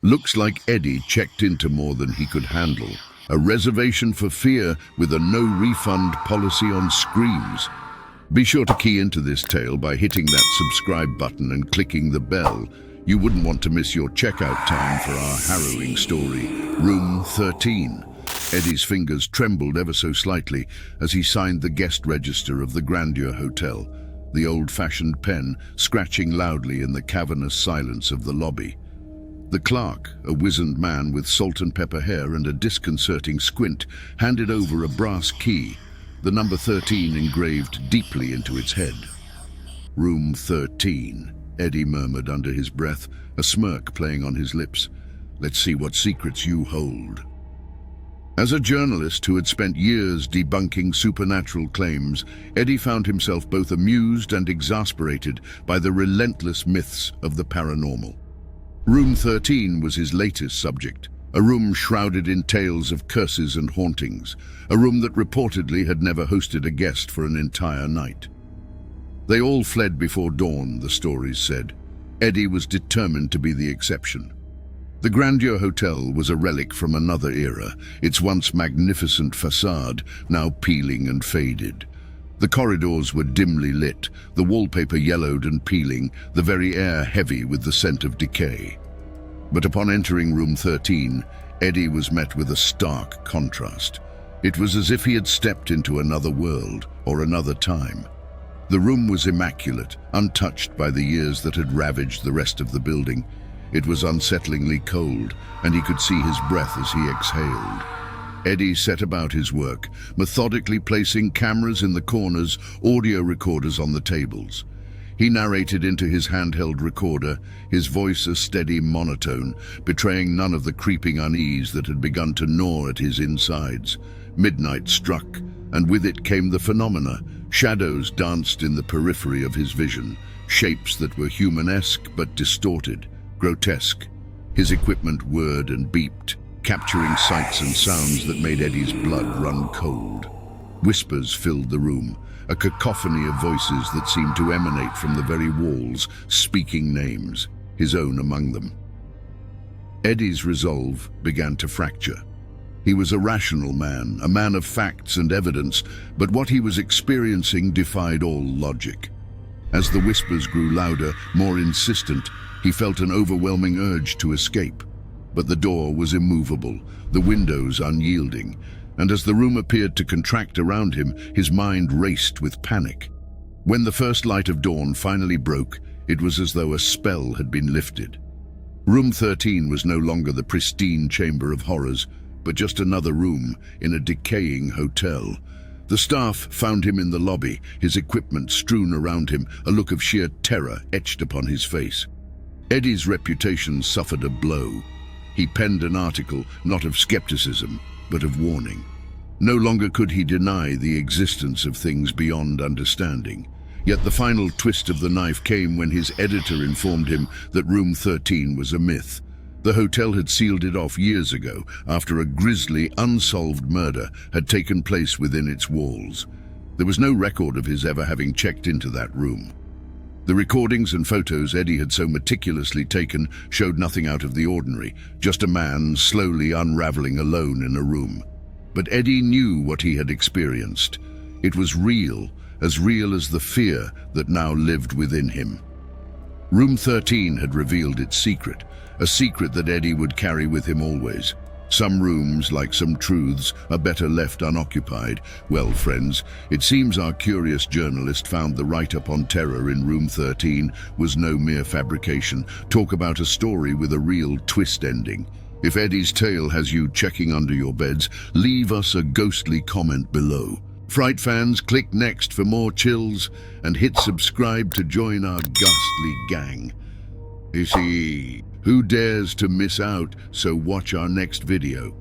Looks like Eddie checked into more than he could handle. A reservation for fear with a no-refund policy on screams. Be sure to key into this tale by hitting that subscribe button and clicking the bell. You wouldn't want to miss your checkout time for our harrowing story, Room 13. Eddie's fingers trembled ever so slightly as he signed the guest register of the Grandeur Hotel, the old-fashioned pen scratching loudly in the cavernous silence of the lobby. The clerk, a wizened man with salt and pepper hair and a disconcerting squint, handed over a brass key, the number 13 engraved deeply into its head. Room 13, Eddie murmured under his breath, a smirk playing on his lips. Let's see what secrets you hold. As a journalist who had spent years debunking supernatural claims, Eddie found himself both amused and exasperated by the relentless myths of the paranormal. Room 13 was his latest subject, a room shrouded in tales of curses and hauntings, a room that reportedly had never hosted a guest for an entire night. They all fled before dawn, the stories said. Eddie was determined to be the exception. The Grandeur Hotel was a relic from another era, its once magnificent facade now peeling and faded. The corridors were dimly lit, the wallpaper yellowed and peeling, the very air heavy with the scent of decay. But upon entering room 13, Eddie was met with a stark contrast. It was as if he had stepped into another world or another time. The room was immaculate, untouched by the years that had ravaged the rest of the building. It was unsettlingly cold, and he could see his breath as he exhaled. Eddie set about his work, methodically placing cameras in the corners, audio recorders on the tables. He narrated into his handheld recorder, his voice a steady monotone, betraying none of the creeping unease that had begun to gnaw at his insides. Midnight struck, and with it came the phenomena. Shadows danced in the periphery of his vision, shapes that were humanesque but distorted, grotesque. His equipment whirred and beeped, capturing sights and sounds that made Eddie's blood run cold. Whispers filled the room, a cacophony of voices that seemed to emanate from the very walls, speaking names, his own among them. Eddie's resolve began to fracture. He was a rational man, a man of facts and evidence, but what he was experiencing defied all logic. As the whispers grew louder, more insistent, he felt an overwhelming urge to escape. But the door was immovable, the windows unyielding, and as the room appeared to contract around him, his mind raced with panic. When the first light of dawn finally broke, it was as though a spell had been lifted. Room 13 was no longer the pristine chamber of horrors, but just another room in a decaying hotel. The staff found him in the lobby, his equipment strewn around him, a look of sheer terror etched upon his face. Eddie's reputation suffered a blow. He penned an article, not of skepticism, but of warning. No longer could he deny the existence of things beyond understanding. Yet the final twist of the knife came when his editor informed him that Room 13 was a myth. The hotel had sealed it off years ago after a grisly, unsolved murder had taken place within its walls. There was no record of his ever having checked into that room. The recordings and photos Eddie had so meticulously taken showed nothing out of the ordinary, just a man slowly unraveling alone in a room. But Eddie knew what he had experienced. It was real as the fear that now lived within him. Room 13 had revealed its secret, a secret that Eddie would carry with him always. Some rooms, like some truths, are better left unoccupied. Well, friends, it seems our curious journalist found the write-up on terror in Room 13 was no mere fabrication. Talk about a story with a real twist ending. If Eddie's tale has you checking under your beds, leave us a ghostly comment below. Fright fans, click next for more chills and hit subscribe to join our ghastly gang. You see, who dares to miss out? So watch our next video.